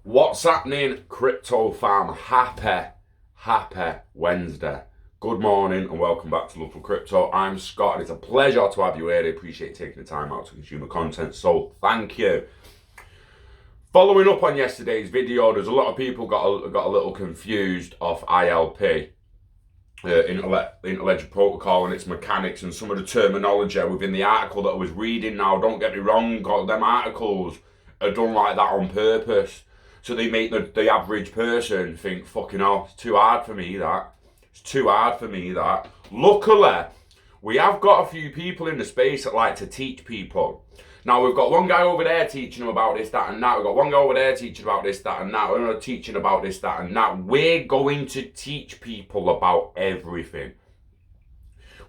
What's happening, crypto fam? Happy Wednesday. Good morning and welcome back to Love for Crypto. I'm Scott and it's a pleasure to have you here. I appreciate taking the time out to consume the content, so thank you. Following up on yesterday's video, there's a lot of people got a little confused off ILP, Interledger Protocol, and its mechanics and some of the terminology within the article that I was reading. Now, don't get me wrong, them articles are done like that on purpose. So they make the average person think, fucking hell, it's too hard for me, that. It's too hard for me, that. Luckily, we have got a few people in the space that like to teach people. Now, we've got one guy over there teaching them about this, that, and that. We've got one guy over there teaching about this, that, and that. We're teaching about this, that, and that. We're going to teach people about everything.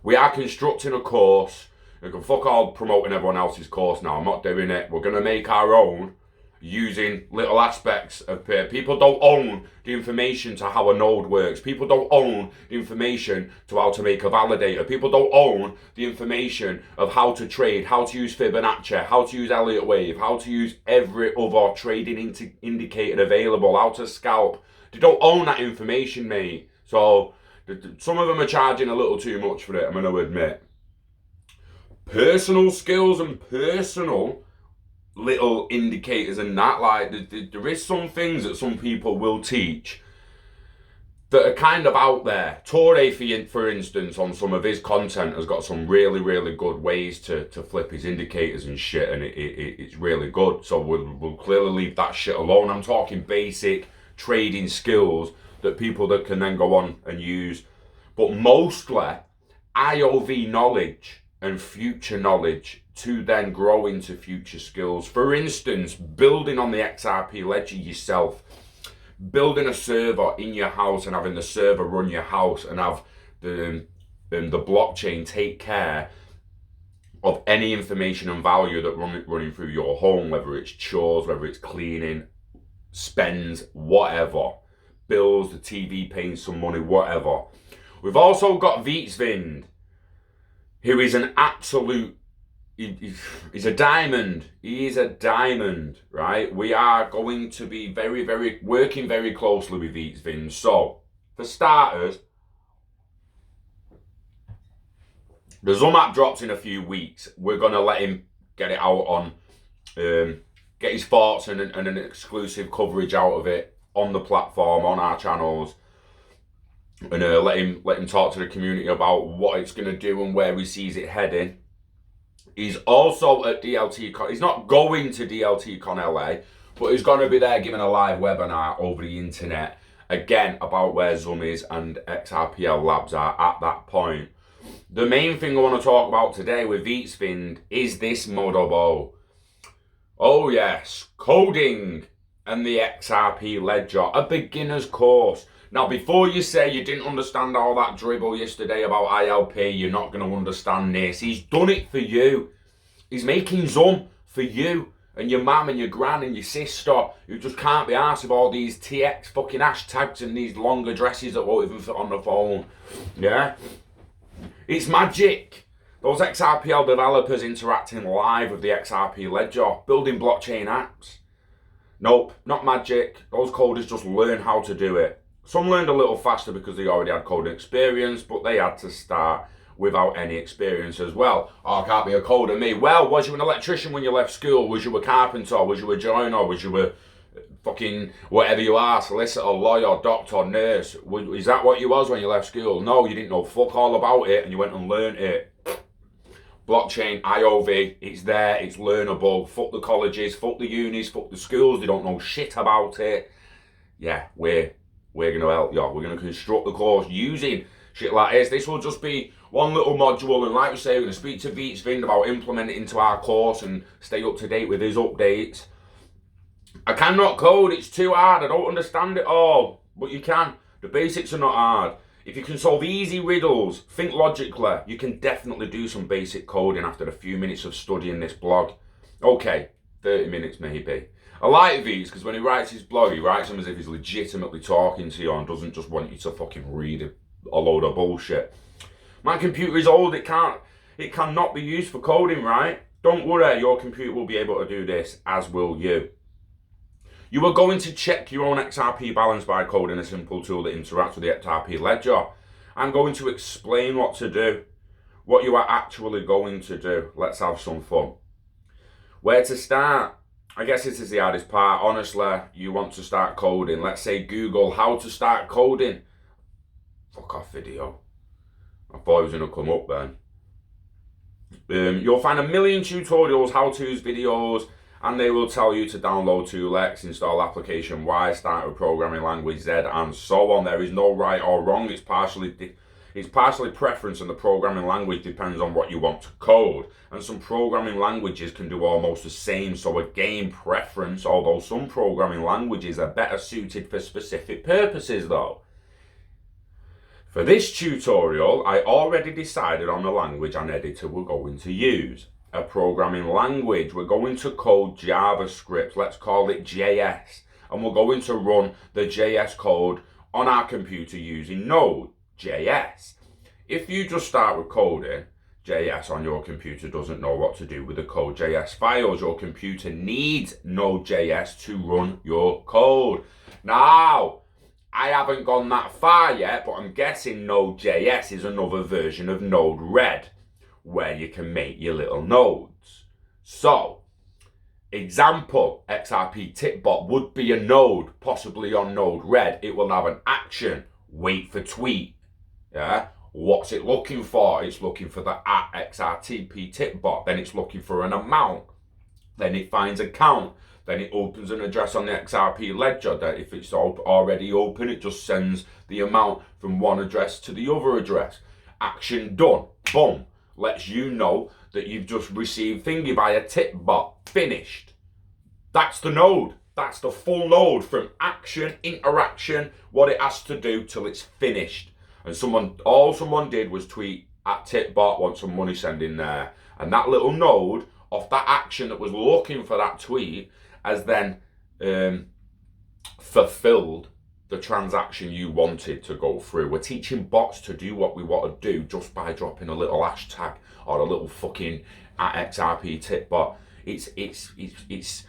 We are constructing a course. You can fuck all promoting everyone else's course now. I'm not doing it. We're going to make our own, using little aspects of people don't own the information to how a node works. People don't own the information to how to make a validator. People don't own the information of how to trade, how to use Fibonacci, how to use Elliott Wave, how to use every other trading indicator available, how to scalp. They don't own that information, mate. So some of them are charging a little too much for it, I'm going to admit. Personal skills and personal little indicators and that, like there is some things that some people will teach that are kind of out there. Torre, for instance, on some of his content has got some really good ways to flip his indicators and shit, and it's really good. So we'll clearly leave that shit alone. I'm talking basic trading skills that people that can then go on and use, but mostly IOV knowledge and future knowledge to then grow into future skills. For instance, building on the XRP ledger yourself, building a server in your house and having the server run your house and have the blockchain take care of any information and value that running through your home, whether it's chores, whether it's cleaning, spends, whatever, bills, the TV paying some money, whatever. We've also got Vietsvind, who is an absolute, he's a diamond. He is a diamond, right? We are going to be working very closely with Vietsvind. So, for starters, the ZUMAP drops in a few weeks. We're going to let him get it out on, get his thoughts and an exclusive coverage out of it on the platform, on our channels. And let him talk to the community about what it's going to do and where he sees it heading. He's also at DLTCon. He's not going to DLTCon LA, but he's going to be there giving a live webinar over the internet, again, about where Zum is and XRPL Labs are at that point. The main thing I want to talk about today with Vietsvind is this Modobo. Oh yes, coding and the XRP ledger, a beginner's course. Now, before you say you didn't understand all that dribble yesterday about ILP, you're not going to understand this. He's done it for you. He's making Zum for you and your mum and your gran and your sister who just can't be arsed with all these TX fucking hashtags and these long addresses that won't even fit on the phone. Yeah? It's magic. Those XRPL developers interacting live with the XRP ledger, building blockchain apps. Nope, not magic. Those coders just learn how to do it. Some learned a little faster because they already had coding experience, but they had to start without any experience as well. Oh, I can't be a coder, me. Well, was you an electrician when you left school? Was you a carpenter? Was you a joiner? Was you a fucking whatever you are, solicitor, lawyer, doctor, nurse? Is that what you was when you left school? No, you didn't know fuck all about it and you went and learned it. Blockchain, IOV, it's there, it's learnable. Fuck the colleges, fuck the unis, fuck the schools, they don't know shit about it. Yeah, we're going to help you. We're going to construct the course using shit like this. This will just be one little module, and like we say, we're going to speak to Vietsvind about implementing it into our course and stay up to date with his updates. I cannot code, it's too hard, I don't understand it all, but you can. The basics are not hard. If you can solve easy riddles, think logically, you can definitely do some basic coding after a few minutes of studying this blog. Okay, 30 minutes maybe. I like these because when he writes his blog, he writes them as if he's legitimately talking to you and doesn't just want you to fucking read a load of bullshit. My computer is old, it cannot be used for coding, right? Don't worry, your computer will be able to do this, as will you. You are going to check your own XRP balance by coding a simple tool that interacts with the XRP ledger. I'm going to explain what to do, what you are actually going to do. Let's have some fun. Where to start? I guess this is the hardest part. Honestly, you want to start coding. Let's say Google how to start coding. Fuck off video. I thought it was going to come up then. You'll find a million tutorials, how-tos, videos, and they will tell you to download Toolex, install application Y, start with programming language Z, and so on. There is no right or wrong. It's partially preference, and the programming language depends on what you want to code. And some programming languages can do almost the same. So again, preference, although some programming languages are better suited for specific purposes though. For this tutorial, I already decided on the language and editor we're going to use. A programming language. We're going to code JavaScript. Let's call it JS. And we're going to run the JS code on our computer using Node.js. If you just start with coding JS on your computer doesn't know what to do with the code.js files. Your computer needs Node.js to run your code. Now, I haven't gone that far yet, but I'm guessing Node.js is another version of Node-RED, where you can make your little nodes. So, example, XRP Tipbot would be a node, possibly on Node-RED. It will have an action, wait for tweet. Yeah. What's it looking for? It's looking for the @XRTP Tipbot. Then it's looking for an amount. Then it finds a count. Then it opens an address on the XRP ledger. That if it's already open, it just sends the amount from one address to the other address. Action done. Boom. Lets you know that you've just received thingy by a Tipbot. Finished. That's the node. That's the full node from action, interaction, what it has to do till it's finished. And all someone did was tweet @Tipbot, want some money, send in there. And that little node of that action that was looking for that tweet has then fulfilled the transaction you wanted to go through. We're teaching bots to do what we want to do just by dropping a little hashtag or a little fucking @XRP Tipbot. It's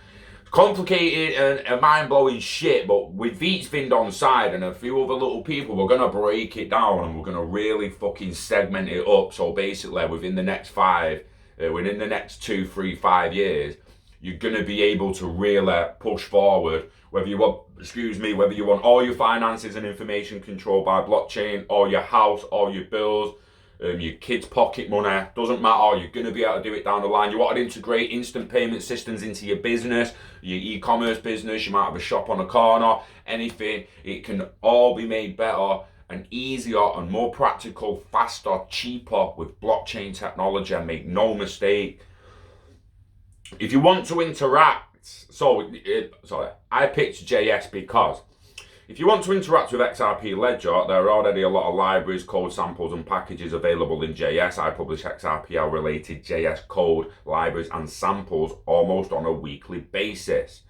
complicated and mind-blowing shit, but with Veets Vind on side and a few other little people, we're going to break it down and we're going to really fucking segment it up. So basically, within the next 2, 3, 5 years, you're going to be able to really push forward, whether you want all your finances and information controlled by blockchain, or your house, or your bills, your kids' pocket money, doesn't matter. You're going to be able to do it down the line. You want to integrate instant payment systems into your business, your e-commerce business, you might have a shop on a corner, anything. It can all be made better and easier and more practical, faster, cheaper with blockchain technology. And make no mistake, if you want to interact, I picked JS because if you want to interact with XRP Ledger, there are already a lot of libraries, code samples and packages available in JS. I publish XRPL related JS code, libraries and samples almost on a weekly basis.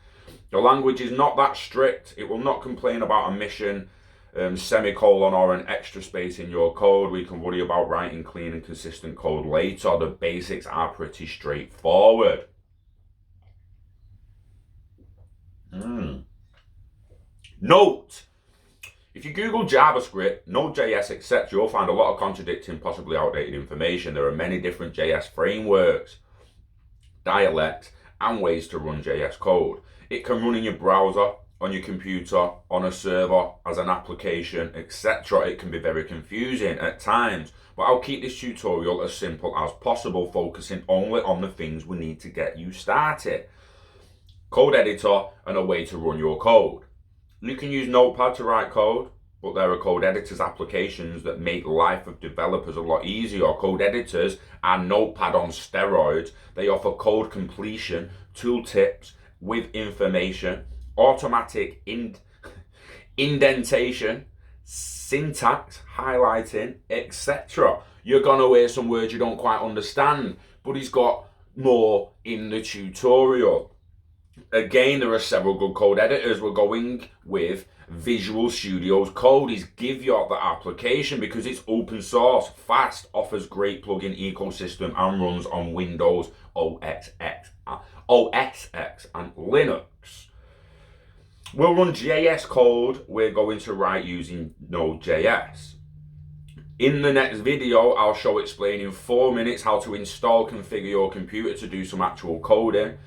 The language is not that strict. It will not complain about omission, semicolon or an extra space in your code. We can worry about writing clean and consistent code later. The basics are pretty straightforward. Note, if you Google JavaScript, Node.js, etc., you'll find a lot of contradicting, possibly outdated information. There are many different JS frameworks, dialects, and ways to run JS code. It can run in your browser, on your computer, on a server, as an application, etc. It can be very confusing at times, but I'll keep this tutorial as simple as possible, focusing only on the things we need to get you started. Code editor and a way to run your code. You can use Notepad to write code, but there are code editors applications that make the life of developers a lot easier. Code editors are Notepad on steroids. They offer code completion, tooltips with information, automatic indentation, syntax, highlighting, etc. You're going to hear some words you don't quite understand, but he's got more in the tutorial. Again, there are several good code editors. We're going with Visual Studio's Code. Is give you the application because it's open source, fast, offers great plugin ecosystem, and runs on Windows, OS X, and Linux. We'll run JS code we're going to write using Node.js. In the next video, I'll show explain in 4 minutes how to install, configure your computer to do some actual coding.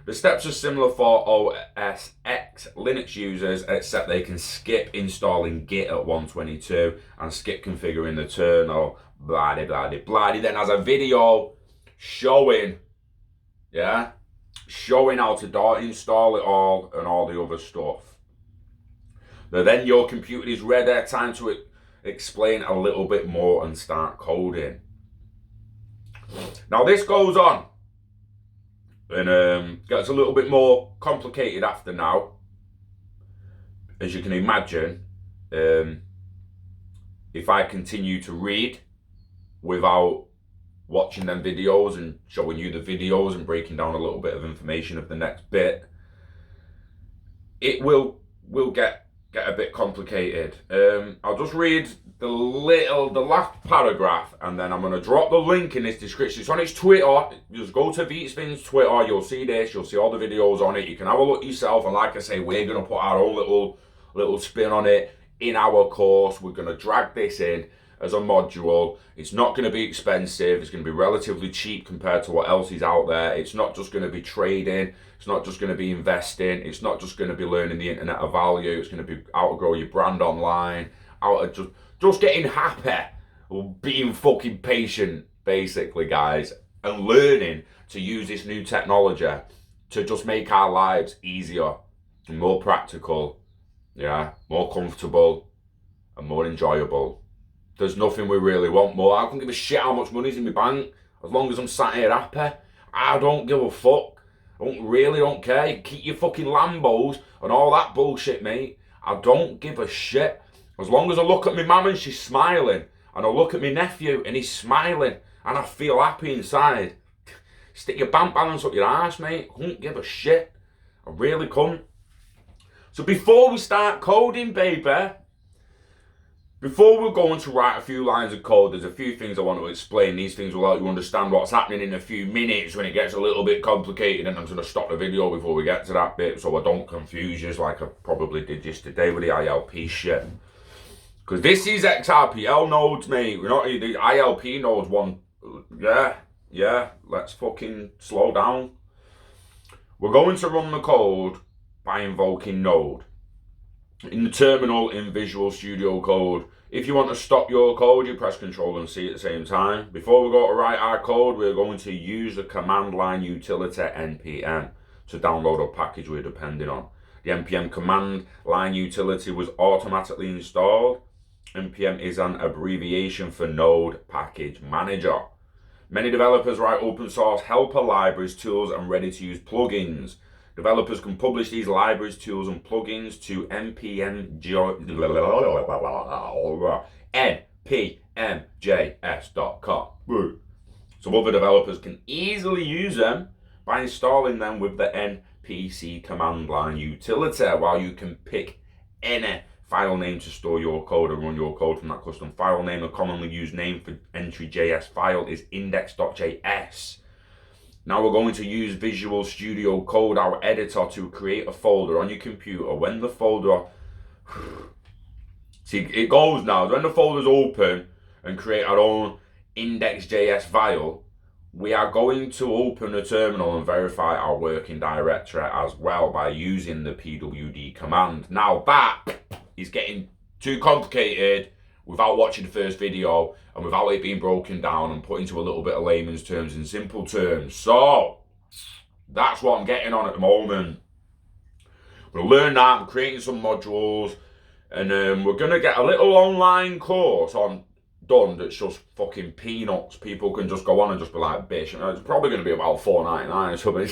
The steps are similar for OS X Linux users, except they can skip installing Git at 122 and skip configuring the kernel, blah blah blah blah. Then has a video showing how to install it all and all the other stuff. Then your computer is ready, time to explain a little bit more and start coding. Now this goes on and gets a little bit more complicated after now, as you can imagine. If I continue to read without watching them videos and showing you the videos and breaking down a little bit of information of the next bit, it will get a bit complicated. I'll just read the last paragraph, and then I'm going to drop the link in this description. It's on its Twitter. Just go to Veetsvin's Twitter. You'll see this. You'll see all the videos on it. You can have a look yourself. And like I say, we're going to put our own little spin on it in our course. We're going to drag this in as a module. It's not going to be expensive. It's going to be relatively cheap compared to what else is out there. It's not just going to be trading. It's not just going to be investing. It's not just going to be learning the internet of value. It's going to be how to grow your brand online, how to just getting happy, being fucking patient, basically, guys, and learning to use this new technology to just make our lives easier and more practical, more comfortable and more enjoyable. There's nothing we really want more. I don't give a shit how much money's in my bank, as long as I'm sat here happy. I don't give a fuck. I don't care. Keep your fucking Lambos and all that bullshit, mate. I don't give a shit. As long as I look at my mum and she's smiling, and I look at my nephew and he's smiling, and I feel happy inside. Stick your bank balance up your arse, mate. I don't give a shit. I really couldn't. So before we start coding, baby, before we're going to write a few lines of code, there's a few things I want to explain. These things will help you understand what's happening in a few minutes when it gets a little bit complicated, and I'm going to stop the video before we get to that bit so I don't confuse you like I probably did yesterday with the ILP shit. Because this is XRPL nodes, mate. We're not the ILP nodes one. Yeah, let's fucking slow down. We're going to run the code by invoking Node. In the terminal in Visual Studio Code. If you want to stop your code, you press Control and C at the same time. Before we go to write our code, we're going to use the command line utility npm to download a package we're depending on. The npm command line utility was automatically installed. npm is an abbreviation for Node Package Manager. Many developers write open source helper libraries, tools, and ready-to-use plugins. Developers can publish these libraries, tools, and plugins to npmjs.com. So other developers can easily use them by installing them with the npc command line utility, while you can pick any file name to store your code and run your code from that custom file name. A commonly used name for entry.js file is index.js. Now we're going to use Visual Studio Code, our editor, to create a folder on your computer. When the folder, see, it goes now. When the folder's open and create our own index.js file, we are going to open the terminal and verify our working directory as well by using the pwd command. Now that is getting too complicated without watching the first video and without it being broken down and put into a little bit of layman's terms and simple terms. So that's what I'm getting on at the moment. I'm going to learn that. I'm creating some modules, and we're going to get a little online course done that's just fucking peanuts. People can just go on and just be like, bitch. It's probably going to be about $4.99 or something.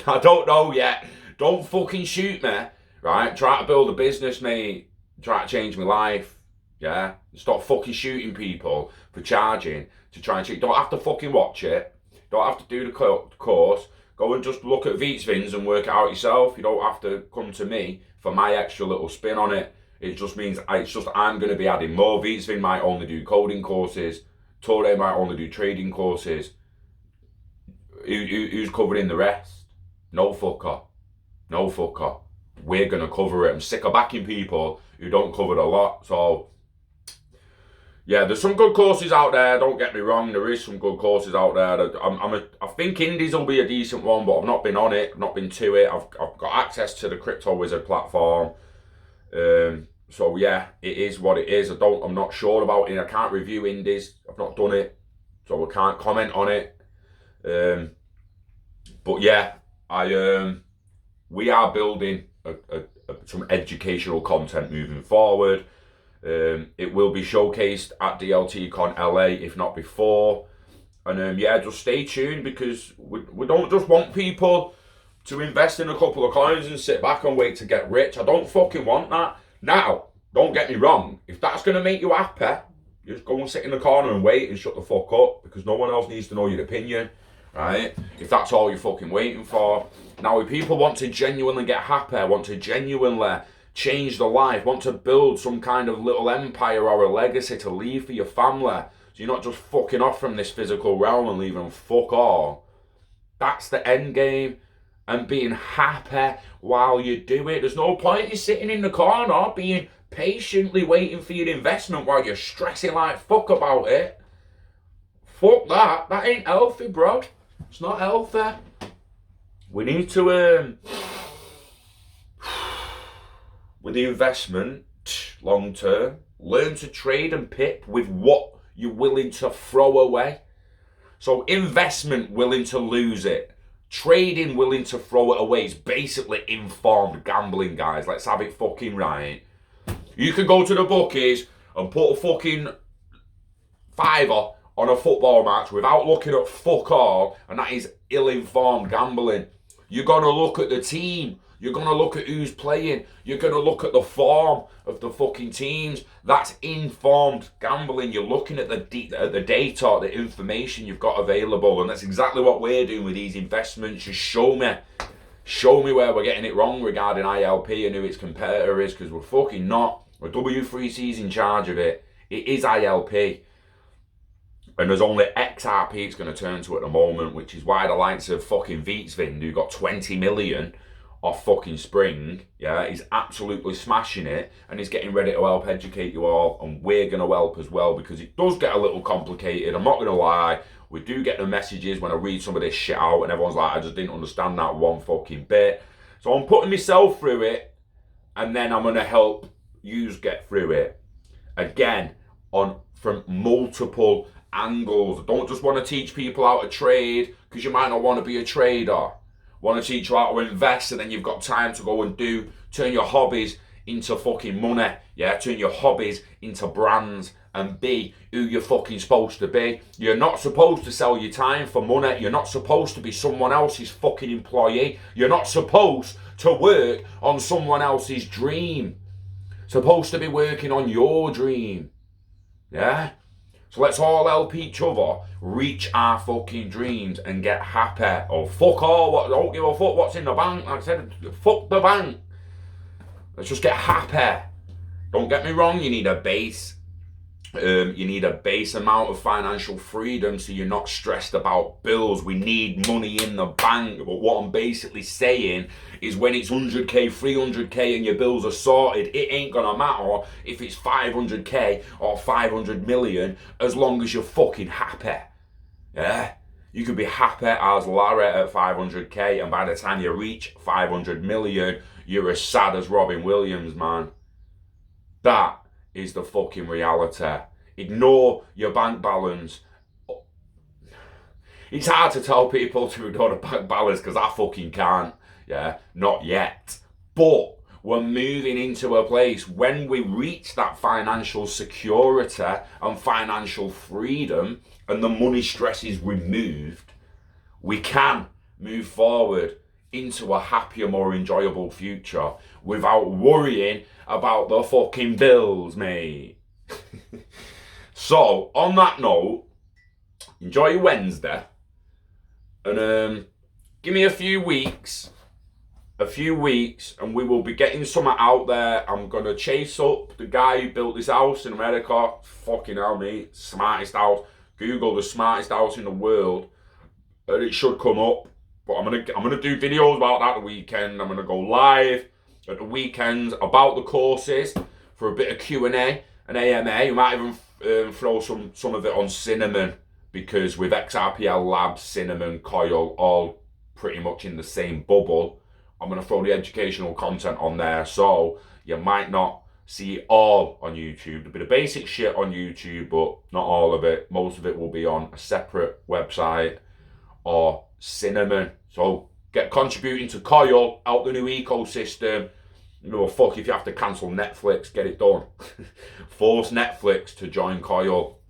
I don't know yet. Don't fucking shoot me, right? Try to build a business, mate. Try to change my life. Yeah, stop fucking shooting people for charging to try and cheat. Don't have to fucking watch it. Don't have to do the course. Go and just look at Veetsvins and work it out yourself. You don't have to come to me for my extra little spin on it. It just means I'm going to be adding more. Veetsvin might only do coding courses. Torre might only do trading courses. Who's covering the rest? No fucker. No fucker. we're going to cover it. I'm sick of backing people who don't cover a lot. So, yeah, there's some good courses out there. Don't get me wrong. There is some good courses out there. I think Indies will be a decent one, but I've not been on it. I've not been to it. I've got access to the Crypto Wizard platform. So yeah, it is what it is. I'm not sure about it. I can't review Indies. I've not done it, so I can't comment on it. But yeah, we are building some educational content moving forward. It will be showcased at DLTCon LA, if not before. And yeah, just stay tuned, because we don't just want people to invest in a couple of coins and sit back and wait to get rich. I don't fucking want that. Now, don't get me wrong. If that's going to make you happy, you just go and sit in the corner and wait and shut the fuck up, because no one else needs to know your opinion, right? If that's all you're fucking waiting for. Now, if people want to genuinely get happy, want to genuinely change their life, want to build some kind of little empire or a legacy to leave for your family, so you're not just fucking off from this physical realm and leaving fuck all. That's the end game. And being happy while you do it. There's no point in sitting in the corner being patiently waiting for your investment while you're stressing like fuck about it. Fuck that. That ain't healthy, bro. It's not healthy. We need to with the investment, long term, learn to trade and pip with what you're willing to throw away. So investment, willing to lose it. Trading, willing to throw it away, is basically informed gambling, guys. Let's have it fucking right. You could go to the bookies and put a fucking fiver on a football match without looking at fuck all, and that is ill-informed gambling. You're going to look at the team. You're going to look at who's playing. You're going to look at the form of the fucking teams. That's informed gambling. You're looking at the data, the information you've got available. And that's exactly what we're doing with these investments. Just show me where we're getting it wrong regarding ILP and who its competitor is, because we're fucking not. We're W3C's in charge of it. It is ILP. And there's only XRP it's going to turn to at the moment, which is why the likes of fucking Vitsvind, who got 20 million off fucking Spring, yeah, he's absolutely smashing it, and he's getting ready to help educate you all, and we're going to help as well, because it does get a little complicated. I'm not going to lie. We do get the messages when I read some of this shit out, and everyone's like, I just didn't understand that one fucking bit. So I'm putting myself through it, and then I'm going to help yous get through it. Again, from multiple angles. I don't just want to teach people how to trade, because you might not want to be a trader. Want to teach you how to invest, and then you've got time to go and turn your hobbies into fucking money, yeah? Turn your hobbies into brands and be who you're fucking supposed to be. You're not supposed to sell your time for money. You're not supposed to be someone else's fucking employee. You're not supposed to work on someone else's dream. Supposed to be working on your dream, yeah? So let's all help each other reach our fucking dreams and get happy. Oh, fuck all. Don't give a fuck what's in the bank. Like I said, fuck the bank. Let's just get happy. Don't get me wrong, you need a base. You need a base amount of financial freedom so you're not stressed about bills. We need money in the bank. But what I'm basically saying is, when it's 100k, 300k and your bills are sorted, it ain't gonna matter if it's 500k or 500 million, as long as you're fucking happy. Yeah? You could be happy as Larry at 500k, and by the time you reach 500 million, you're as sad as Robin Williams, man. That is the fucking reality. Ignore your bank balance. It's hard to tell people to ignore the bank balance, because I fucking can't. Yeah, not yet. But we're moving into a place, when we reach that financial security and financial freedom, and the money stress is removed, we can move forward into a happier, more enjoyable future without worrying about the fucking bills, mate. So, on that note, enjoy your Wednesday, and give me a few weeks, and we will be getting something out there. I'm gonna chase up the guy who built this house in America. Fucking hell, mate, smartest house. Google the smartest house in the world, and it should come up. But I'm gonna do videos about that the weekend. I'm gonna go live at the weekends about the courses for a bit of Q&A and AMA. We might even throw some of it on Cinnamon, because with XRPL Labs, Cinnamon, Coil, all pretty much in the same bubble, I'm going to throw the educational content on there. So you might not see it all on YouTube. There'll be the basic shit on YouTube, but not all of it. Most of it will be on a separate website or Cinnamon. So get contributing to Coil, out the new ecosystem. You know, fuck if you have to cancel Netflix, get it done. Force Netflix to join Coil.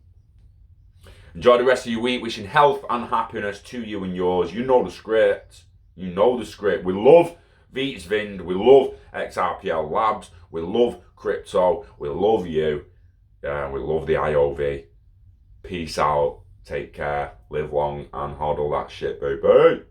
Enjoy the rest of your week. Wishing health and happiness to you and yours. You know the script. You know the script. We love Viets Vind. We love XRPL Labs. We love crypto. We love you. We love the IOV. Peace out. Take care. Live long and hodl that shit, baby.